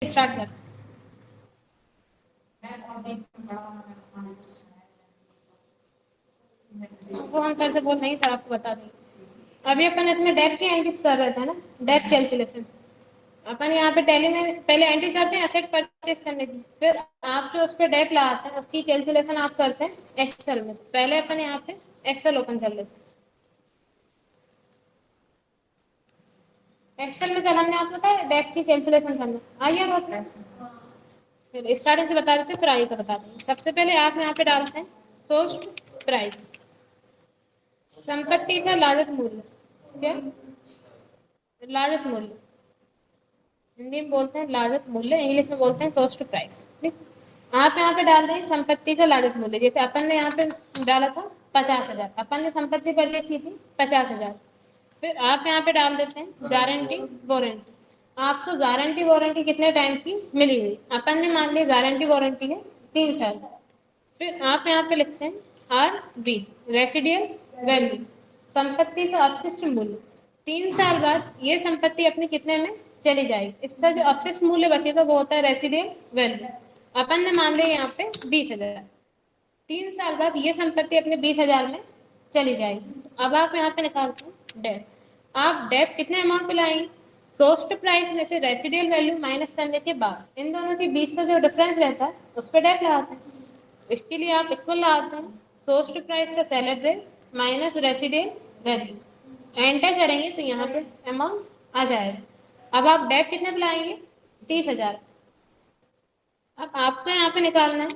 Start कर। वो हम सर से बोल देंगे, सर आपको बता देंगे। अभी अपन इसमें डेप की एंट्री कर रहे थे ना, डेप कैलकुलेशन। अपन यहाँ पे टैली में पहले एंट्री करते हैं एसेट परचेज करने की, फिर आप जो उस पर डेप लगाते हैं उसकी कैलकुलेशन आप करते हैं एक्सेल में। पहले अपन यहाँ पे एक्सेल ओपन कर लेते हैं। एक्सेल में चलाने आपको पता है डेप की कैलकुलेशन करना आइए आप फिर स्टार्टिंग से बता देते हैं, फिर आगे का बता देंगे। सबसे पहले आप यहाँ पे डालते हैं कॉस्ट प्राइस, संपत्ति का लागत मूल्य। क्या लागत मूल्य हिंदी में बोलते हैं लागत मूल्य, इंग्लिश में बोलते हैं कॉस्ट प्राइस। ठीक, आप यहाँ पे डाल दें संपत्ति का लागत मूल्य। जैसे अपन ने यहाँ पे डाला था 50,000, अपन ने संपत्ति परचेज की थी 50,000। फिर आप यहाँ पे डाल देते हैं गारंटी वारंटी। आपको गारंटी वारंटी कितने टाइम की मिली हुई, अपन ने मान ली गारंटी वारंटी है 3 साल। फिर आप यहाँ पे लिखते हैं आर बी, रेसिडियल वैल्यू, संपत्ति का अवशिष्ट मूल्य। 3 साल बाद ये संपत्ति अपने कितने में चली जाएगी, इसका जो अवशिष्ट मूल्य बचेगा वो होता है रेसिडियल वैल्यू। अपन ने मान लिया यहाँ पे 20,000। 3 साल बाद ये संपत्ति अपने 20,000 में चली जाएगी। तो अब आप यहाँ पे निकालते हैं डेप। आप डेप कितने अमाउंट पे लाएंगे, कॉस्ट प्राइस में से रेसिडियल वैल्यू माइनस करने के बाद इन दोनों के बीच से जो डिफरेंस रहता है उस पर डेप लगाते हैं। इसके लिए आप इक्वल लगाते हैं कॉस्ट प्राइस का cell address minus residual value. Enter करेंगे तो यहाँ पे अमाउंट आ जाएगा। अब आप डेप कितने पे लाएंगे, 30,000। अब आपको यहाँ पे निकालना है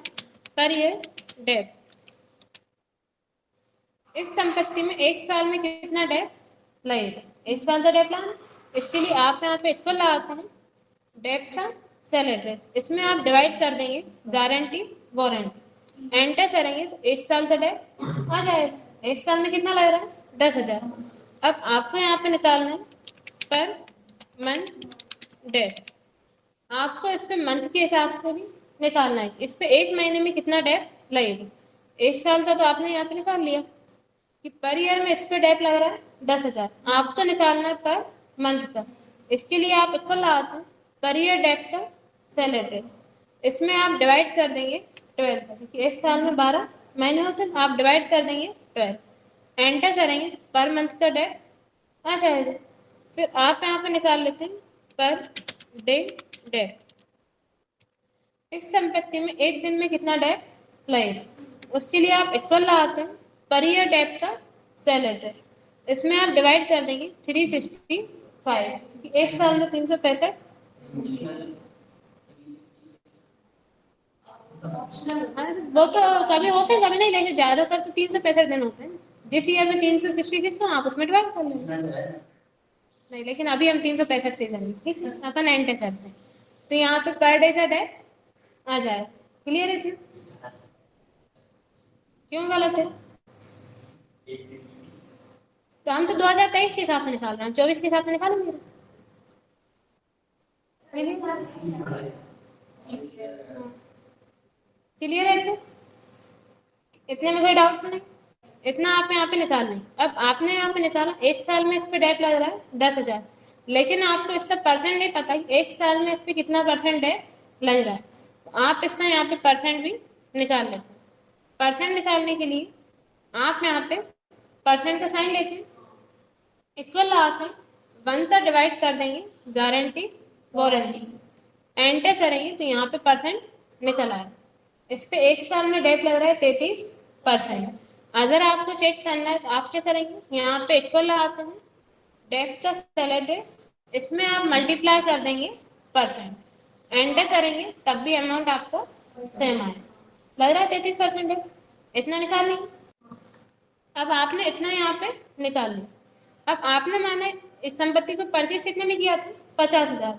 पर ये डेप। इस संपत्ति में 1 साल में कितना डेप लगेगा, 1 साल का डेप लाना। इसके लिए आप यहाँ पे इक्वल लगाते हैं डेप का सेल एड्रेस, इसमें आप डिवाइड कर देंगे गारंटी वारंटी। एंटर करेंगे तो 1 साल का डेप आ जाएगा। 1 साल में कितना लग रहा है, 10,000। अब आपको यहाँ पे निकालना है पर मंथ डेप। आपको इस पे मंथ के हिसाब से भी निकालना है, इस पे 1 महीने में कितना डेप लगेगा। 1 साल का तो आपने यहाँ पे निकाल लिया कि पर ईयर में इस पे डेप लग रहा है 10,000। आपको निकालना है पर मंथ का। इसके लिए आप इक्वल लगाते हैं पर ईयर डेप का सेल एड्रेस, इसमें आप डिवाइड कर देंगे 12 का, क्योंकि 1 साल में 12 महीने होते हैं। आप डिवाइड कर देंगे 12, एंटर करेंगे पर मंथ का डेप आ जाएगा। फिर आप यहाँ पे निकाल लेते हैं पर डे डेप। इस संपत्ति में एक दिन में कितना डेप लगेगा, उसके लिए आप इक्वल लगाते हैं पर ईयर डेप का सेल एड्रेस, इसमें आप डिवाइड कर देंगे 365। 1 साल में 365। वो तो कभी होते हैं कभी नहीं, लेकिन ज्यादातर तो 365 दिन होते हैं। जिस ईयर में 366 हो आप उसमें डिवाइड कर लेंगे। नहीं, लेकिन अभी हम 365 से करेंगे। ठीक है, अपन एंटर करते हैं तो यहाँ पे पर डे का डेप आ जाए। क्लियर है इतना, क्यों गलत है। तो हम तो 2023 के हिसाब से निकाल रहे हैं, 24 के हिसाब से निकालेंगे। क्लियर है इतना, इतने में कोई डाउट नहीं। इतना आप यहाँ पे निकाल लें। अब आपने यहाँ पे निकाला 1 साल में इस पे डेप लग रहा है 10,000, लेकिन आपको इसका परसेंट नहीं पता है 1 साल में इस पे कितना परसेंट डेप लग रहा है। तो आप इसका यहाँ पे परसेंट भी निकाल लेते हैं। परसेंट निकालने के लिए आप यहाँ पे परसेंट का साइन लेते हैं, इक्वल आके 1 का डिवाइड कर देंगे गारंटी वारंटी। एंटर करेंगे तो यहाँ पे परसेंट निकल आए। इस पे 1 साल में डेप लग रहा है 33%। अगर आपको चेक करना है तो आप क्या करेंगे, यहाँ पे इक्वल लगाते हैं डेप का सेल रेट, इसमें आप मल्टीप्लाई कर देंगे परसेंट। एंटर करेंगे तब भी अमाउंट आपको सेम आए। लग रहा है 33% डेप, इतना निकाल लेंगे। अब आपने इतना यहाँ पे निकाल लिया। अब आपने माने इस संपत्ति को परचेज कितने में किया था, 50,000।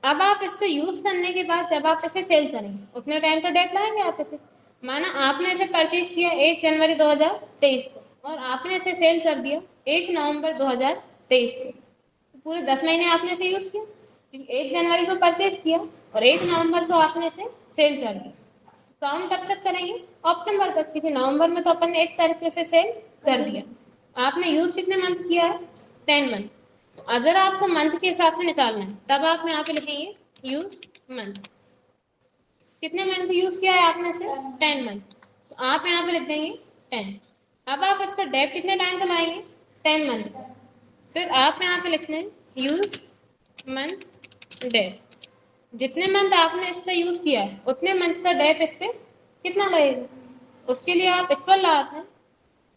अब आप इसको यूज करने के बाद जब आप इसे सेल करेंगे उतने टाइम तो डेट लाएंगे आप इसे। माना आपने इसे परचेज किया 1 जनवरी 2023 को और आपने इसे सेल कर दिया 1 नवंबर 2023 को, तो पूरे 10 महीने आपने इसे यूज किया, क्योंकि 1 जनवरी को परचेज किया और 1 नवंबर को आपने इसे सेल कर दिया। काउंट कब तक करेंगे, अक्टूबर तक, क्योंकि नवंबर में तो अपन ने 1 तारीख से सेल कर दिया। आपने यूज कितने मंथ किया है, 10 मंथ। अगर आपको मंथ के हिसाब से निकालना है तब आप यहाँ पे लिखेंगे यूज मंथ। कितने मंथ यूज किया है आपने से? 10 मंथ। तो आप यहाँ पे लिख देंगे 10। अब आप इसका डेट कितने टाइम का लाएंगे? 10 मंथ का। फिर आप यहाँ पे लिखते हैं यूज मंथ डेट। जितने मंथ आपने इसका यूज किया है उतने मंथ का डेट इस पे कितना लगेगा, उसके लिए आप इक्वल लगाते हैं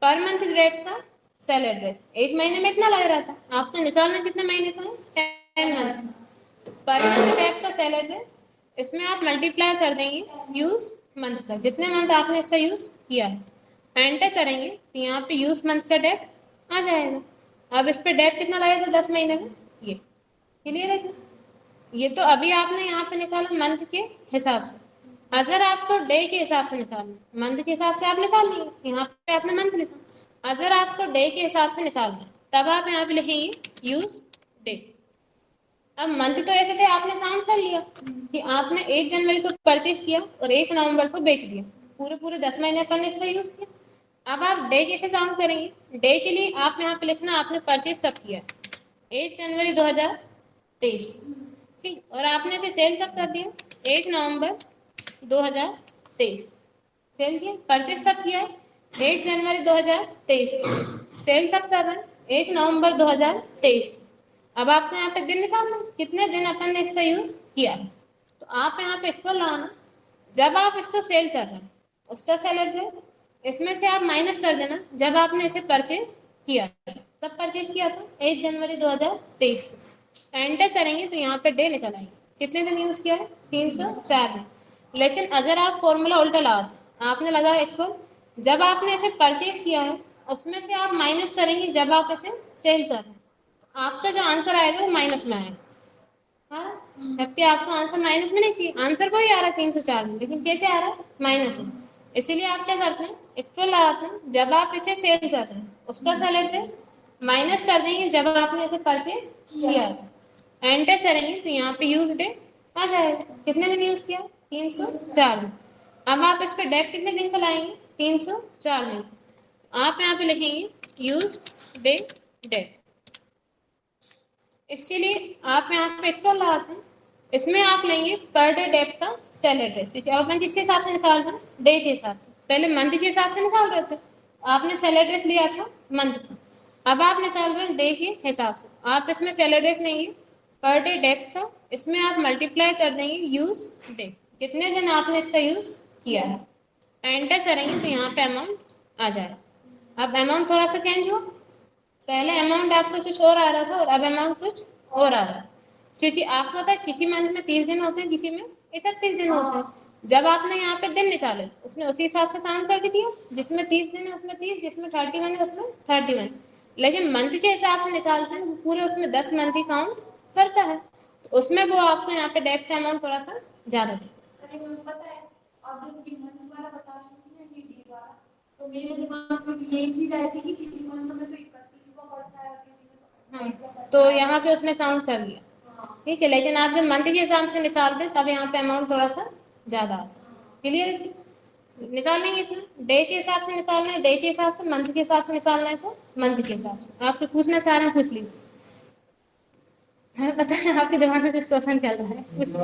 पर मंथ डेट का सेल एड्रेस। एक महीने में इतना लग रहा था, आपको निकालना कितने महीने का है? 10 मंथ। पर मंथ डेट का सेल एड्रेस, इसमें आप मल्टीप्लाई कर देंगे यूज मंथ का, जितने मंथ आपने इसका यूज किया है। एंटर करेंगे तो यहाँ पे यूज मंथ का डेट आ जाएगा। अब इस पे डेट कितना लगेगा 10 महीने में, ये क्लियर है? ये तो अभी आपने यहाँ पे निकाला मंथ के हिसाब से। अगर आपको डे के हिसाब से निकालना, मंथ के हिसाब से आप निकाल लेंगे, यहाँ पे आपने मंथ लिखा। अगर आपको डे के हिसाब से निकालना है तब आप यहाँ पे लिखेंगे यूज डे। अब मंथ तो ऐसे थे, आपने काउंट कर लिया कि आपने 1 जनवरी को परचेज किया और 1 नवंबर को बेच दिया, पूरे पूरे 10 महीने अपन ने इसका यूज किया। अब आप डे कैसे काउंट करेंगे? डे के लिए आप यहाँ पे लिखना आपने परचेज कब किया, 1 जनवरी 2023, ठीक। और आपने इसे सेल कब कर दिया? 1 नवंबर 2023 सेल किया। परचेज कब किया है? 1 जनवरी 2023। सेल कब कर रहे हैं? 1 नवंबर 2023। अब आपको यहाँ पे दिन निकालना कितने दिन अपन ने इसका यूज किया है। तो आप यहाँ पे इक्वल लाना, जब आप इसको सेल कर रहे हैं उसका सेल एड्रेस, इसमें से आप माइनस कर देना जब आपने इसे परचेज किया। कब परचेज किया था? 1 जनवरी 2023। एंटर करेंगे तो यहाँ पे डे निकल आएंगे, कितने दिन यूज किया है? 304 दिन। लेकिन अगर आप फॉर्मूला उल्टा लगाते, आपने लगाया इक्वल, जब आपने इसे परचेज किया है उसमें से आप माइनस करेंगे जब आप इसे सेल कर रहे हैं, आपका जो आंसर आएगा वो माइनस में आएगा। हाँ, जबकि आपका आंसर माइनस में नहीं थी, आंसर को ही आ रहा है 304 में, लेकिन कैसे आ रहा है? माइनस में। इसीलिए आप क्या करते हैं? इक्वल लगाते हैं जब आप इसे सेल करते हैं उसका सेल एड्रेस, माइनस कर देंगे जब आपने इसे परचेज किया है। एंटर करेंगे तो यहाँ पे यूज डे आ जाएगा, कितने दिन यूज किया? 304 दिन। अब आप इस पे डेट कितने दिन का लाएंगे? 304 दिन। आप यहाँ पे लिखेंगे यूज डे डेट। इसके लिए आप यहाँ पे इक्वल लगाते हैं, इसमें आप लेंगे पर डे डेट का सेल एड्रेस, क्योंकि अब अपन किसके हिसाब से निकाल रहे हैं? डे के हिसाब से। पहले मंथ के हिसाब से निकाल रहे थे, आपने सेल एड्रेस लिया था मंथ का, अब आप निकाल रहे हैं डे के हिसाब से। आप इसमें सेल एड्रेस लेंगे पर डे डेट का, इसमें आप मल्टीप्लाई कर देंगे यूज डे, कितने दिन आपने इसका यूज किया है। एंटर करेंगे तो यहाँ पे अमाउंट आ जाए। अब अमाउंट थोड़ा सा चेंज हो, पहले अमाउंट आपको कुछ और आ रहा था और अब अमाउंट कुछ और आ रहा है, क्योंकि आपको पता है किसी मंथ में 30 दिन होते हैं, किसी में 31 दिन होते हैं। जब आपने यहाँ पे दिन निकाले उसने उसी हिसाब से काउंट करके दिया, जिसमें 30 दिन है उसमें 30, जिसमें 31 है उसमें 31। लेकिन मंथ के हिसाब से निकालते हैं पूरे, उसमें 10 मंथ ही काउंट करता है, तो उसमें वो आपको यहाँ पे डेट का अमाउंट थोड़ा सा ज्यादा था। तो मेरे दिमाग में यही चीज आई थी कि किसी मंथ में तो 31 को पड़ता है, किसी में तो यहाँ पे उसने काउंट कर लिया, ठीक है। लेकिन आप जब मंथ के हिसाब से निकालते हैं तब यहाँ पे अमाउंट थोड़ा सा ज्यादा आता है। क्लियर? निकालेंगे इतना, डे के हिसाब से निकालना है, डे के हिसाब से, मंथ के हिसाब से निकालना है तो मंथ के हिसाब से। आपको पूछना चाह रहे हैं पूछ लीजिए, हमें पता है आपके दिमाग में कुछ क्वेश्चन चल रहा है, पूछ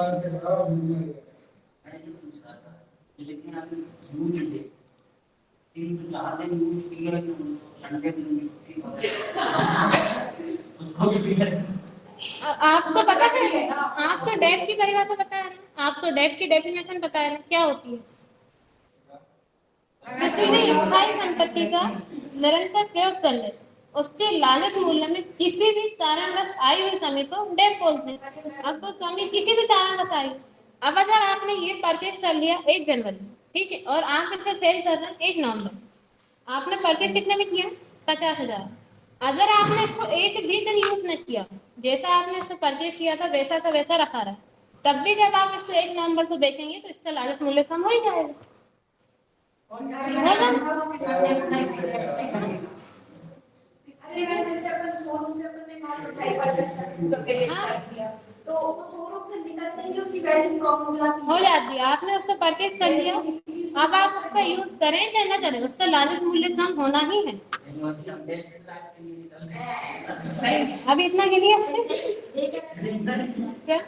आपको पता है, आपको डेट की परिभाषा पता है ना, आपको डेट की डेफिनेशन पता है ना, क्या होती है? किसी भी स्थायी संपत्ति का निरंतर प्रयोग करने, उसके लागत मूल्य में किसी भी कारणवश आई हुई कमी को डेफ बोलते हैं। अब कोई कमी किसी भी कारणवश आई, अब अगर आपने ये परचेज कर लिया 1 जनवरी, ठीक है, और आप इसे सेल कर रहे हैं 1 नवंबर, आपने परचेज कितने में किया? 50,000। अगर आपने इसको एक भी दिन यूज नहीं किया, जैसा आपने इसको परचेज किया था वैसा का वैसा रखा रहा, तब भी जब आप इसको 1 नवंबर को बेचेंगे तो इसका लागत मूल्य कम हो ही जाएगा। हो जाती है, आपने उसको परचेज कर लिया, अब आप उसका यूज करें या ना करें उसका लागत मूल्य कम होना ही है। अभी इतना के लिए क्या